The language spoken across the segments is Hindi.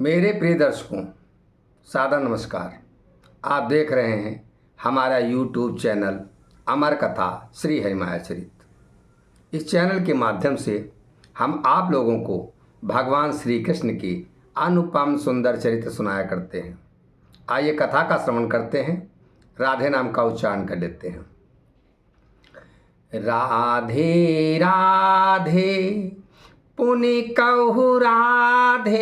मेरे प्रिय दर्शकों, सादर नमस्कार। आप देख रहे हैं हमारा YouTube चैनल अमर कथा श्री हरिमाया चरित। इस चैनल के माध्यम से हम आप लोगों को भगवान श्री कृष्ण की अनुपम सुंदर चरित्र सुनाया करते हैं। आइए कथा का श्रवण करते हैं। राधे नाम का उच्चारण कर लेते हैं। राधे राधे पुनि कहु राधे,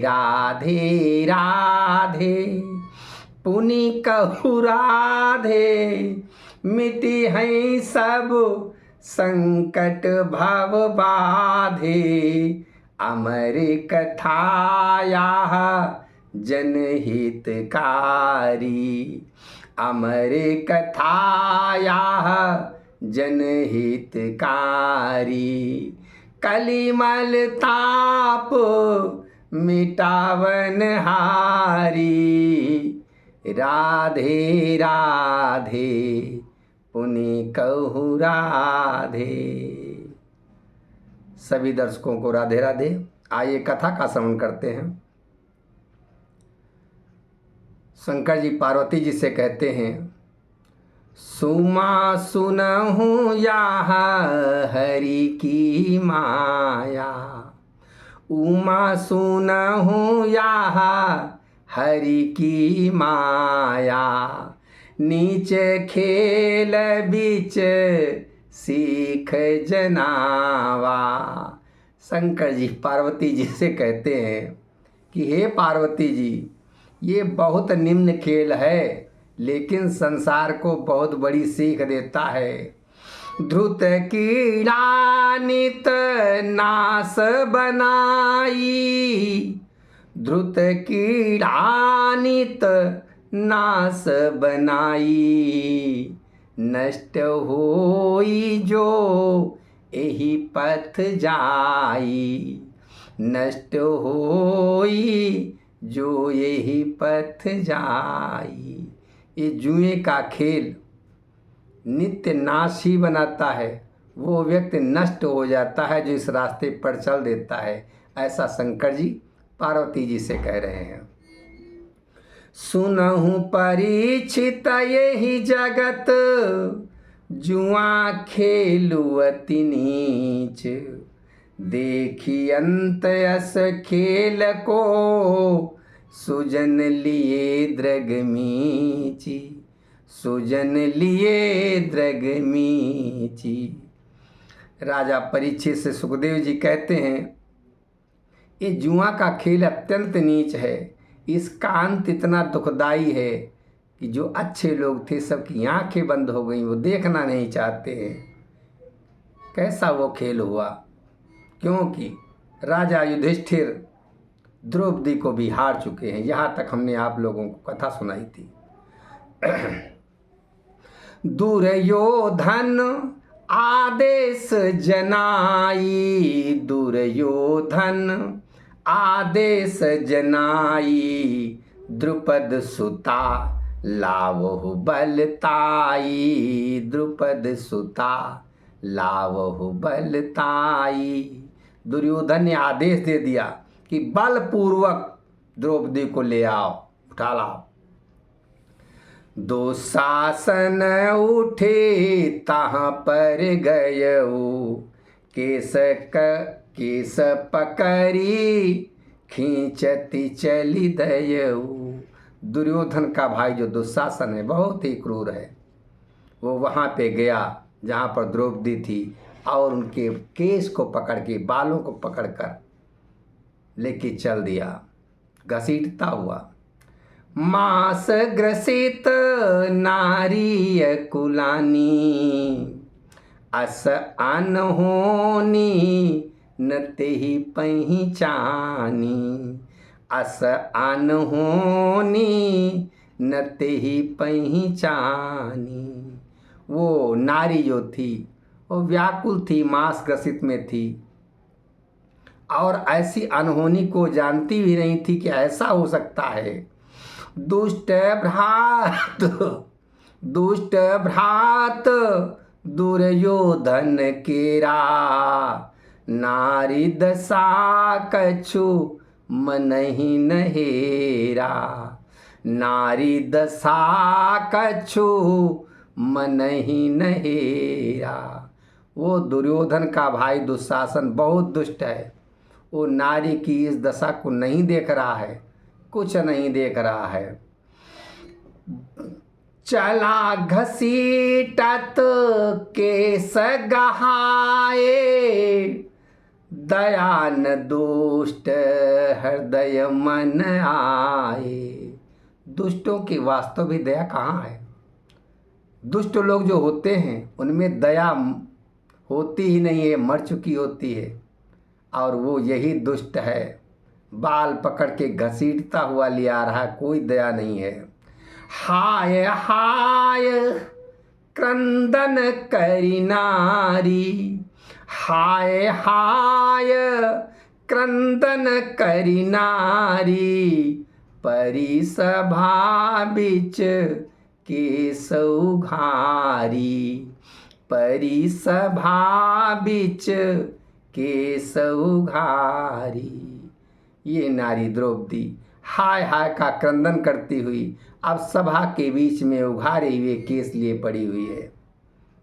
राधे राधे पुनि कहु राधे। मिटि हैं सब संकट भव बाधे, अमर कथाया जनहितकारी। अमर कथाया जनहितकारी, कलिमल ताप मिटावन हारी। राधे राधे पुनि कहु राधे। सभी दर्शकों को राधे राधे। आइए कथा का श्रवण करते हैं। शंकर जी पार्वती जी से कहते हैं, सुमा सुनहु याह हरि की माया। उमा सुनहु याह हरि की माया। नीच खेल बीच सीख जनावा। शंकर जी पार्वती जी से कहते हैं कि हे पार्वती जी, ये बहुत निम्न खेल है, लेकिन संसार को बहुत बड़ी सीख देता है। ध्रुत कीड़ा नित नाश बनाई। ध्रुत कीड़ा नित नाश बनाई। नष्ट होई जो एहि पथ जाई। नष्ट होई जो यही पथ जाई। ये जुए का खेल नित्य नाश ही बनाता है। वो व्यक्ति नष्ट हो जाता है जो इस रास्ते पर चल देता है। ऐसा शंकर जी पार्वती जी से कह रहे हैं। सुनहु परीक्षित यही जगत, जुआ खेलु अति नीच। देखी अंत यस खेल को, सुजन लिए दृग मीची। सुजन लिए दृग मीची। राजा परीक्षित से सुखदेव जी कहते हैं, ये जुआ का खेल अत्यंत नीच है। इसका अंत इतना दुखदाई है कि जो अच्छे लोग थे सबकी आंखें बंद हो गई, वो देखना नहीं चाहते हैं। कैसा वो खेल हुआ, क्योंकि राजा युधिष्ठिर द्रौपदी को भी हार चुके हैं। यहाँ तक हमने आप लोगों को कथा सुनाई थी। दुर्योधन आदेश जनाई। दुर्योधन आदेश जनाई। द्रुपद सुता लावहु बलताई। द्रुपद सुता लावहु बलताई। दुर्योधन ने आदेश दे दिया कि बलपूर्वक द्रौपदी को ले आओ, उठा लाओ। दुशासन उठे तहाँ पर गयऊ। केस पकड़ी खींचती चली दयऊ। दुर्योधन का भाई जो दुशासन है बहुत ही क्रूर है। वो वहाँ पे गया जहाँ पर द्रौपदी थी और उनके केस को पकड़ के, बालों को पकड़कर लेके चल दिया, घसीटता हुआ। मास ग्रसित नारी कुलानी। अस अनहोनी न तेहि पहिचानी। अस अनहोनी न तेहि पहिचानी। वो नारी जो थी वो व्याकुल थी, मांस ग्रसित में थी और ऐसी अनहोनी को जानती भी नहीं थी कि ऐसा हो सकता है। दुष्ट भ्रात दुर्योधन केरा। नारी दशा कछु मनहि नहेरा। नारी दशा कछु मनहि नहेरा। वो दुर्योधन का भाई दुशासन बहुत दुष्ट है। वो नारी की इस दशा को नहीं देख रहा है, कुछ नहीं देख रहा है। चला घसीटत केस गहाए, दया न दुष्ट हृदय मन आए। दुष्टों की वास्तव में दया कहाँ है? दुष्ट लोग जो होते हैं उनमें दया होती ही नहीं है, मर चुकी होती है। और वो यही दुष्ट है, बाल पकड़ के घसीटता हुआ ले आ रहा है, कोई दया नहीं है। हाय हाय क्रंदन करी नारी, हाय हाय क्रंदन करी नारी। परी सभा बिच केसौ घारी, परी सभा बिच केसौ घारी। ये नारी द्रौपदी हाय हाय का क्रंदन करती हुई अब सभा के बीच में उघारे हुए केस लिए पड़ी हुई है,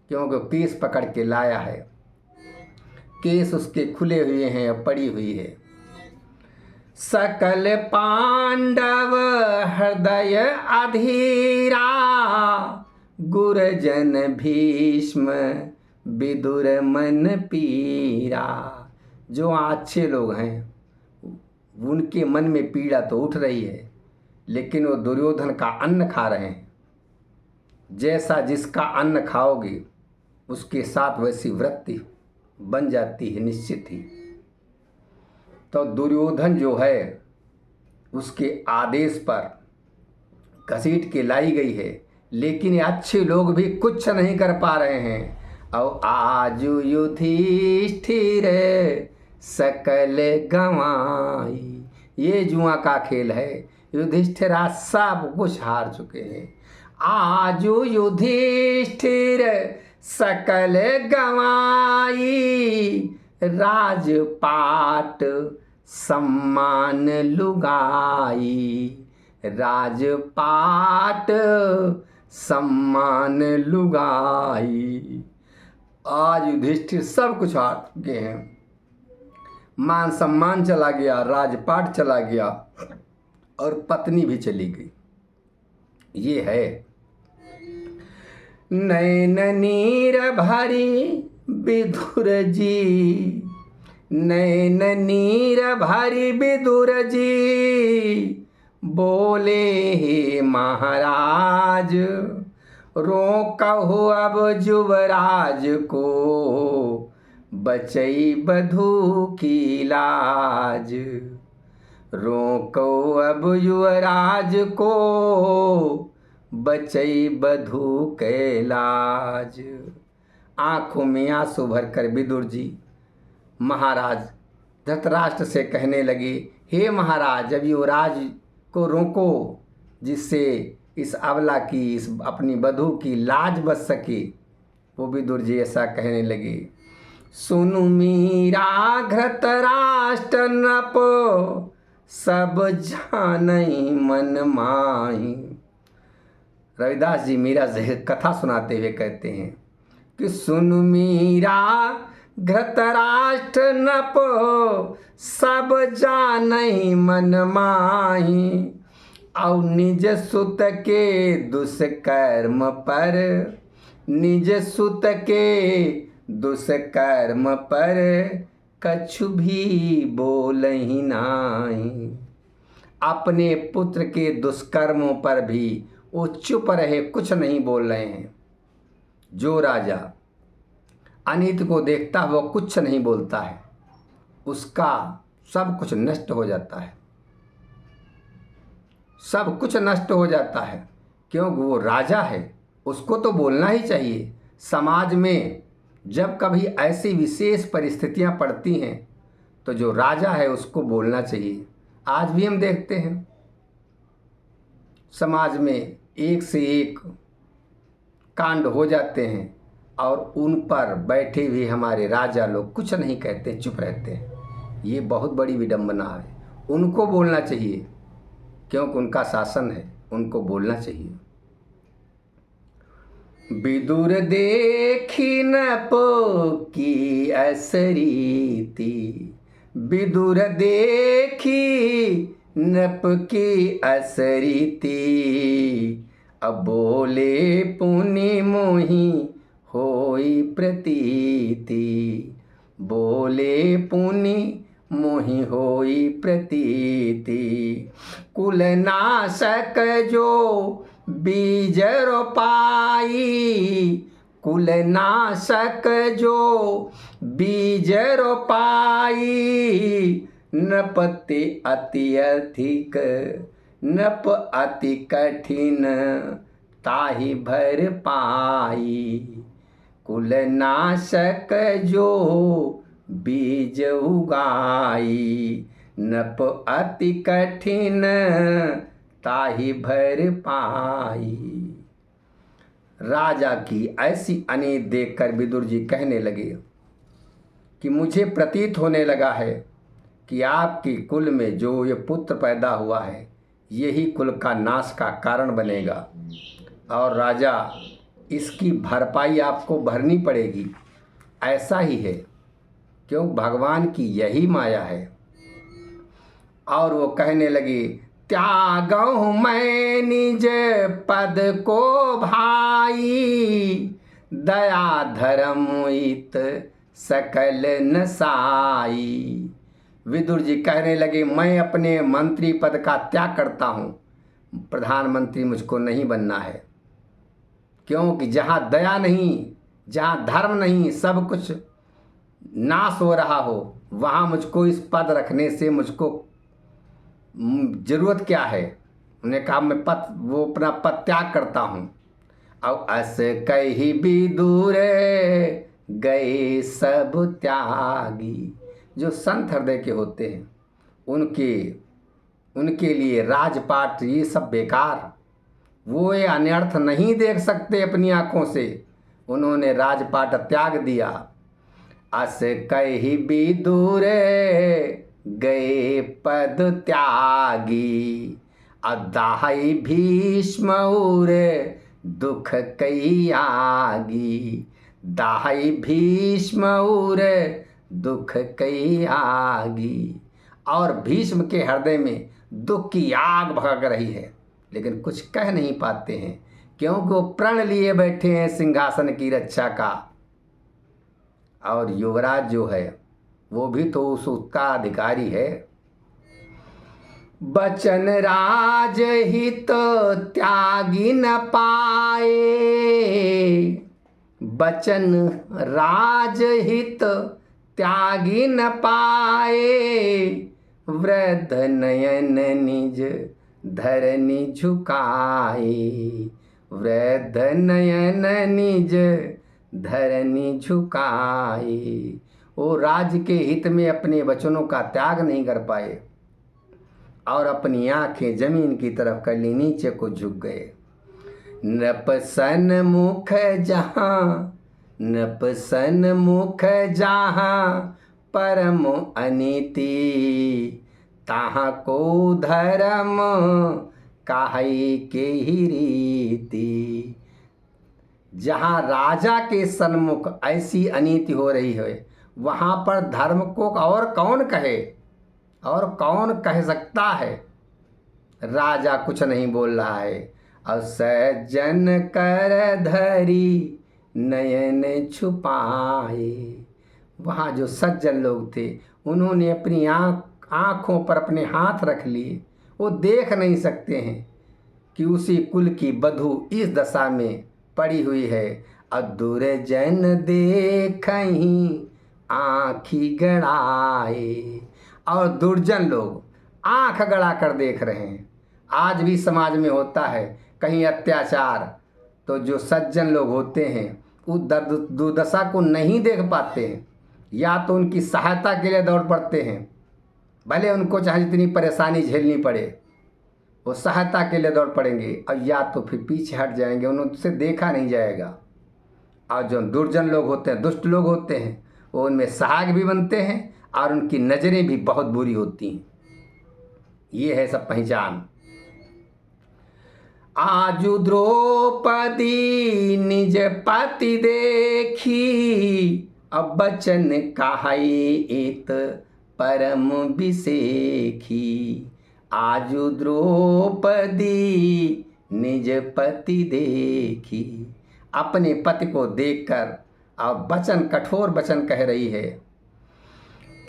क्योंकि केस पकड़ के लाया है। केस उसके खुले हुए हैं, अब पड़ी हुई है। सकल पांडव हृदय अधीरा, गुरजन भीष्म विदुर मन पीरा। जो अच्छे लोग हैं उनके मन में पीड़ा तो उठ रही है, लेकिन वो दुर्योधन का अन्न खा रहे हैं। जैसा जिसका अन्न खाओगे उसके साथ वैसी वृत्ति बन जाती है निश्चित ही। तो दुर्योधन जो है उसके आदेश पर घसीट के लाई गई है, लेकिन ये अच्छे लोग भी कुछ नहीं कर पा रहे हैं। और आजु युधिष्ठिर सकल गंवाई। ये जुआ का खेल है। युधिष्ठिरा सब कुछ हार चुके हैं। आजु युधिष्ठिर सकल गंवाई, राजपाट सम्मान लुगाई, राजपाट सम्मान लुगाई। आज युधिष्ठिर सब कुछ हार चुके हैं। मान सम्मान चला गया, राजपाट चला गया और पत्नी भी चली गई। ये है नैन नीर भरी विदुर जी, नैन नीर भरी विदुर जी। बोले हे महाराज रोकहु अब युवराज को, बचई बधू की लाज। रोको अब युवराज को, बचई बधू के लाज। आंखों में आंसू भरकर विदुर जी महाराज धृतराष्ट्र से कहने लगे, हे महाराज अब युवराज को रोको, जिससे इस अबला की, इस अपनी बधू की लाज बच सके। वो विदुर जी ऐसा कहने लगे। सुनु मीरा धृतराष्ट्र नृप, सब जानई मन माही। रविदास जी मीरा से कथा सुनाते हुए कहते हैं कि सुनु मीरा धृतराष्ट्र नृप, सब जानई मन माही। और निज सुत के दुष्कर्म पर, निज सुत के दुष्कर्म पर, कछु भी बोलहि नाही। अपने पुत्र के दुष्कर्मों पर भी वो चुप रहे, कुछ नहीं बोल रहे हैं। जो राजा अनित को देखता है वो कुछ नहीं बोलता है, उसका सब कुछ नष्ट हो जाता है, सब कुछ नष्ट हो जाता है, क्योंकि वो राजा है, उसको तो बोलना ही चाहिए। समाज में जब कभी ऐसी विशेष परिस्थितियां पड़ती हैं तो जो राजा है उसको बोलना चाहिए। आज भी हम देखते हैं समाज में एक से एक कांड हो जाते हैं और उन पर बैठे हुए हमारे राजा लोग कुछ नहीं कहते, चुप रहते हैं। ये बहुत बड़ी विडंबना है। उनको बोलना चाहिए, क्योंकि उनका शासन है, उनको बोलना चाहिए। विदुर देखी नप की असरीति, विदुर देखी नप की असरीति, अब बोले पुनि मोहि होई प्रतीति, बोले पुनि मोहि होई प्रतीति। कुलनाशक जो बीज रोपाई, कुलनाशक जो बीज रोपाई, नपति अति अधिक नप अति कठिन ताहि भर पाई। कुलनाशक जो बीज उगाई, नप अति कठिन ताहि भर पाई। राजा की ऐसी अनीति देखकर विदुर जी कहने लगे कि मुझे प्रतीत होने लगा है कि आपके कुल में जो ये पुत्र पैदा हुआ है यही कुल का नाश का कारण बनेगा, और राजा इसकी भरपाई आपको भरनी पड़ेगी। ऐसा ही है, क्यों भगवान की यही माया है। और वो कहने लगी, त्यागहु मैं निज पद को भाई, दया धर्म इत सकल नसाई। विदुर जी कहने लगे, मैं अपने मंत्री पद का त्याग करता हूँ, प्रधानमंत्री मुझको नहीं बनना है, क्योंकि जहाँ दया नहीं, जहाँ धर्म नहीं, सब कुछ नाश हो रहा हो, वहाँ मुझको इस पद रखने से मुझको ज़रूरत क्या है। उन्होंने कहा मैं वो अपना पद त्याग करता हूँ। अब अस कही विदुर गए सब त्यागी। जो संत हृदय के होते हैं उनके लिए राजपाट ये सब बेकार, वो ये अनर्थ नहीं देख सकते अपनी आँखों से, उन्होंने राजपाट त्याग दिया। अस कही विदुर गए पद त्यागी, अदाई भीष्म और दुख कई आगी, दाई भीष्म और दुख कई आगी। और भीष्म के हृदय में दुख की आग भड़क रही है, लेकिन कुछ कह नहीं पाते हैं, क्योंकि वो प्रण लिए बैठे हैं सिंहासन की रक्षा का। और युवराज जो है वो भी तो उसका अधिकारी है। बचन राज हित त्यागी न पाए, बचन राज हित त्यागी न पाए, वृद्ध नयन निज धरनी झुकाए, वृद्ध नयन निज धरनी झुकाए। वो राज्य के हित में अपने वचनों का त्याग नहीं कर पाए और अपनी आंखें जमीन की तरफ कर ली, नीचे को झुक गए। नपसन मुख जहाँ, नपसन मुख जहाँ परम अनीति, तहाँ को धर्म काहे के ही रीति। जहाँ राजा के सन्मुख ऐसी अनीति हो रही है, वहाँ पर धर्म को और कौन कहे, और कौन कह सकता है। राजा कुछ नहीं बोल रहा है। और सज्जन कर धरी नयन छुपाए, वहाँ जो सज्जन लोग थे उन्होंने अपनी आँखों पर अपने हाथ रख लिए। वो देख नहीं सकते हैं कि उसी कुल की बधू इस दशा में पड़ी हुई है। अदूर जन देखहीं आँखी गड़ाए, और दुर्जन लोग आँख गड़ा कर देख रहे हैं। आज भी समाज में होता है कहीं अत्याचार, तो जो सज्जन लोग होते हैं उस दुर्दशा को नहीं देख पाते हैं, या तो उनकी सहायता के लिए दौड़ पड़ते हैं, भले उनको चाहे जितनी परेशानी झेलनी पड़े वो सहायता के लिए दौड़ पड़ेंगे, और या तो फिर पीछे हट जाएंगे, उनसे देखा नहीं जाएगा। और जो दुर्जन लोग होते हैं, दुष्ट लोग होते हैं, वो उनमें सहायक भी बनते हैं और उनकी नज़रें भी बहुत बुरी होती हैं। ये है सब पहचान। आजु द्रौपदी निज पति देखी, अब बचन कहाई एत परम बिसेखी। आजु द्रौपदी निज पति देखी, अपने पति को देखकर अब वचन, कठोर वचन कह रही है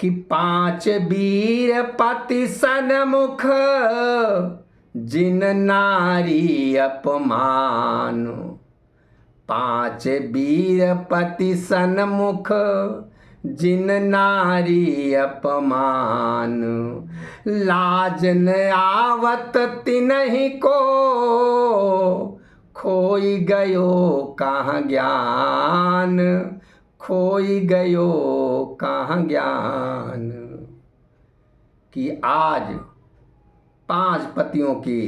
कि 5 वीर पति सन्मुख, जिन नारी अपमान। 5 वीर पति सन्मुख, जिन नारी अपमान। लाज न आवत तिन्हि को, खोई गयो कहाँ ज्ञान। खोई गयो कहाँ ज्ञान। कि आज 5 पतियों के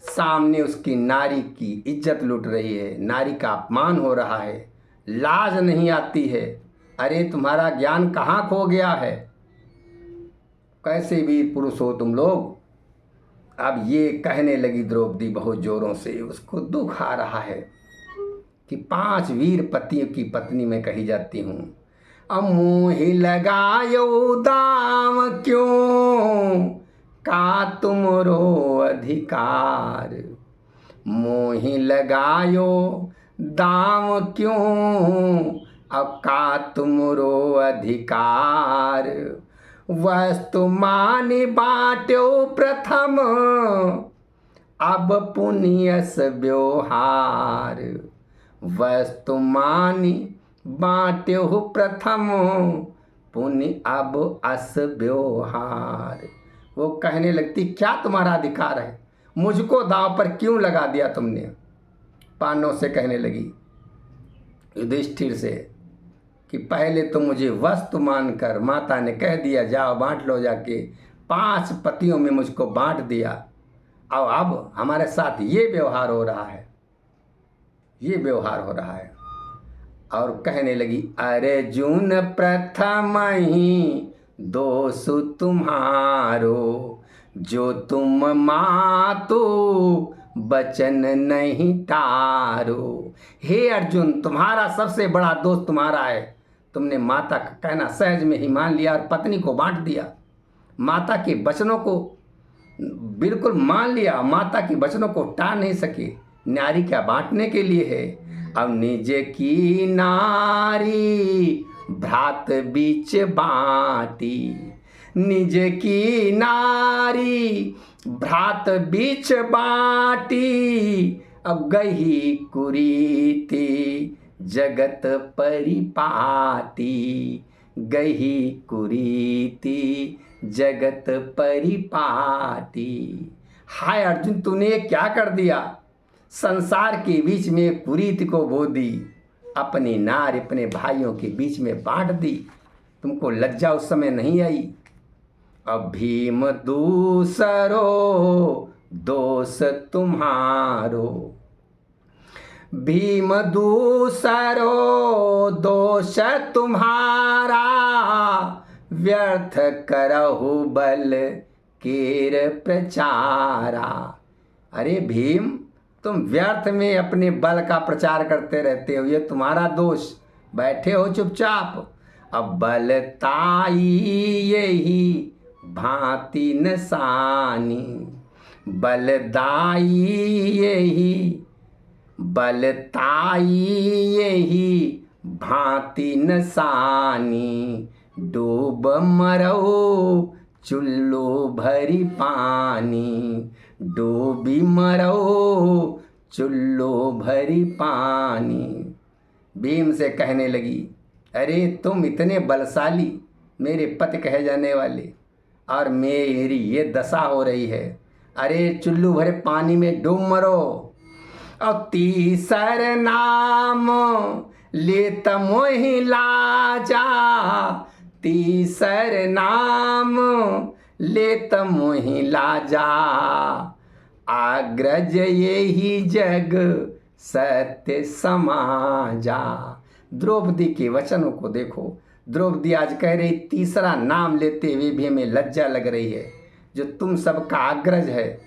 सामने उसकी नारी की इज्जत लुट रही है, नारी का अपमान हो रहा है, लाज नहीं आती है। अरे तुम्हारा ज्ञान कहाँ खो गया है? कैसे वीर पुरुष हो तुम लोग? अब ये कहने लगी द्रौपदी बहुत जोरों से, उसको दुख आ रहा है कि 5 वीर पतियों की पत्नी मैं कही जाती हूँ। अब मोहि लगायो दाम क्यों, का तुमरो अधिकार। मोहि लगायो दाम क्यों, अब का तुमरो अधिकार। वस्तु मानि बाट्यो प्रथम, अब पुण्यस व्यवहार। वस्तु मानि बाट्यो प्रथम, पुण्य अब अस व्यवहार। वो कहने लगती क्या तुम्हारा अधिकार है, मुझको दांव पर क्यों लगा दिया तुमने। पांडवों से कहने लगी, युधिष्ठिर से, कि पहले तो मुझे वस्तु मानकर माता ने कह दिया जाओ बांट लो जाके, 5 पतियों में मुझको बांट दिया, और अब हमारे साथ ये व्यवहार हो रहा है, ये व्यवहार हो रहा है। और कहने लगी अर्जुन प्रथम ही दोष तुम्हारो, जो तुम मातु बचन नहीं टारो। हे अर्जुन, तुम्हारा सबसे बड़ा दोष तुम्हारा है, तुमने माता का कहना सहज में ही मान लिया और पत्नी को बांट दिया। माता के वचनों को बिल्कुल मान लिया, माता के वचनों को टाल नहीं सके। नारी क्या बांटने के लिए है। अब निज की नारी भ्रात बीच बाटी, निज की नारी भ्रात बीच बाटी। अब गही कुरीति जगत परिपाटी, गही कुरीति जगत परिपाटी। हाय अर्जुन, तूने क्या कर दिया? संसार के बीच में कुरीति को बो दी, अपनी नार अपने भाइयों के बीच में बांट दी। तुमको लज्जा उस समय नहीं आई। अब भीम दूसरो दोष तुम्हारो, भीम दूसरो दोष तुम्हारा। व्यर्थ करहु बल केर प्रचारा। अरे भीम, तुम व्यर्थ में अपने बल का प्रचार करते रहते हो, ये तुम्हारा दोष। बैठे हो चुपचाप। अब बलताई यही भांति नसानी, बलदाई यही बलताई यही भांति नसानी। डूब मरो चुल्लो भरी पानी, डूबी मरो चुल्लो भरी पानी। भीम से कहने लगी, अरे तुम इतने बलशाली, मेरे पति कहे जाने वाले, और मेरी ये दशा हो रही है। अरे चुल्लू भरे पानी में डूब मरो। और तीसर नाम लेत मोहि लाजा, तीसर नाम लेत मोहि लाजा। अग्रज यही जग सत्य समाजा। द्रौपदी के वचनों को देखो। द्रौपदी आज कह रही, तीसरा नाम लेते हुए भी हमें लज्जा लग रही है। जो तुम सबका अग्रज है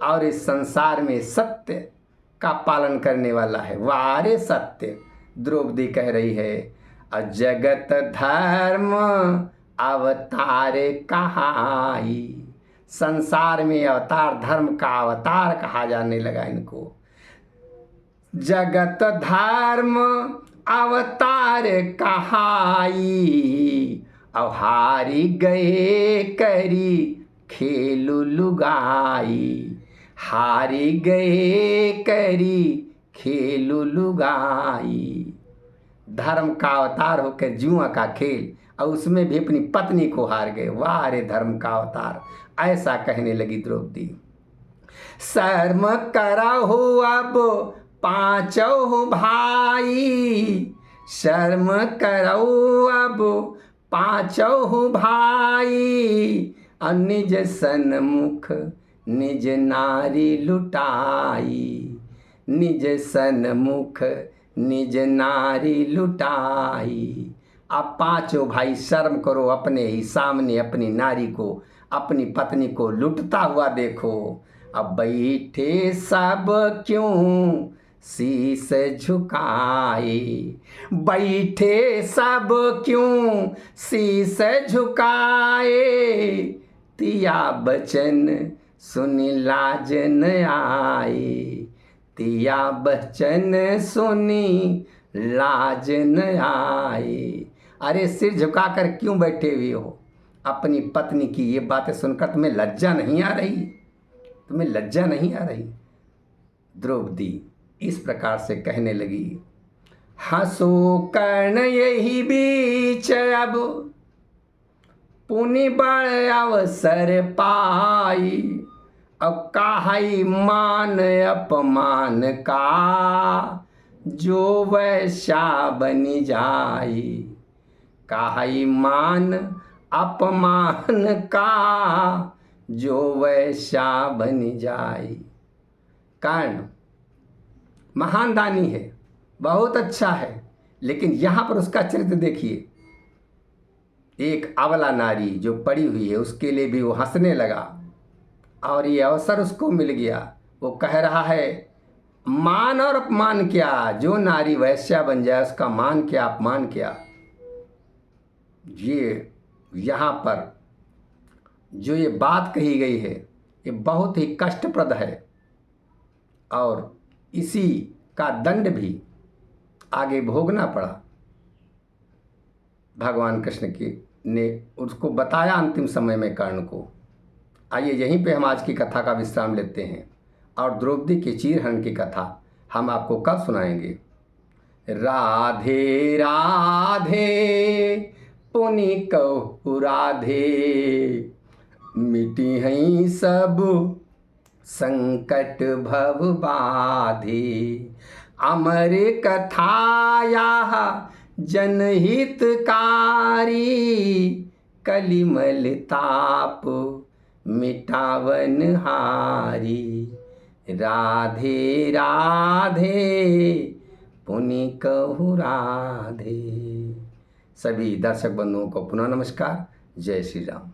और इस संसार में सत्य का पालन करने वाला है। वारे सत्य, द्रौपदी कह रही है, अजगत धर्म अवतार कहाई। संसार में अवतार, धर्म का अवतार कहा जाने लगा इनको। जगत धर्म अवतार कहाई, अब हारी गए करी खेलु लुगाई। हारी गए करी खेलु लुगाई। धर्म का अवतार होकर जुआ का खेल, और उसमें भी अपनी पत्नी को हार गए। वाह रे धर्म का अवतार, ऐसा कहने लगी द्रौपदी। शर्म करहु अब पांचों भाई, शर्म करहु अब पांचों भाई। निज सन्मुख निज नारी लुटाई, निज सन्मुख निज नारी लुटाई। आप पांचों भाई शर्म करो, अपने ही सामने अपनी नारी को, अपनी पत्नी को लुटता हुआ देखो। अब बैठे सब क्यों शीस झुकाए, बैठे सब क्यों शीस झुकाए। तिया बचन सुन लाज न आए, तिया बचन सुनी लाज न आए। अरे सिर झुकाकर क्यों बैठे हुए हो? अपनी पत्नी की ये बातें सुनकर तुम्हें लज्जा नहीं आ रही? तुम्हें लज्जा नहीं आ रही? द्रौपदी इस प्रकार से कहने लगी। हंसो कर्ण यही बीच अब पुनि बड़ अवसर पाई। अब काहई मान अपमान का जो वैश्या बनी जाई। काहई मान अपमान का जो वैश्या बनी जाई। कर्ण महान दानी है, बहुत अच्छा है, लेकिन यहाँ पर उसका चरित्र देखिए। एक अबला नारी जो पड़ी हुई है, उसके लिए भी वो हंसने लगा, और ये अवसर उसको मिल गया। वो कह रहा है, मान और अपमान क्या, जो नारी वैश्या बन जाए उसका मान क्या अपमान क्या। ये यहाँ पर जो ये बात कही गई है, ये बहुत ही कष्टप्रद है, और इसी का दंड भी आगे भोगना पड़ा। भगवान कृष्ण की ने उसको बताया अंतिम समय में कर्ण को। आइए यहीं पे हम आज की कथा का विश्राम लेते हैं, और द्रौपदी के चीरहरण की कथा हम आपको कल सुनाएंगे। राधे राधे पुनि कहु राधे, मिटी हैं सब संकट भव बाधे। अमर कथाया जनहितकारी, कलिमल ताप मिटावन हारी। राधे राधे पुनि कहु राधे। सभी दर्शक बंधुओं को पुनः नमस्कार। जय श्री राम।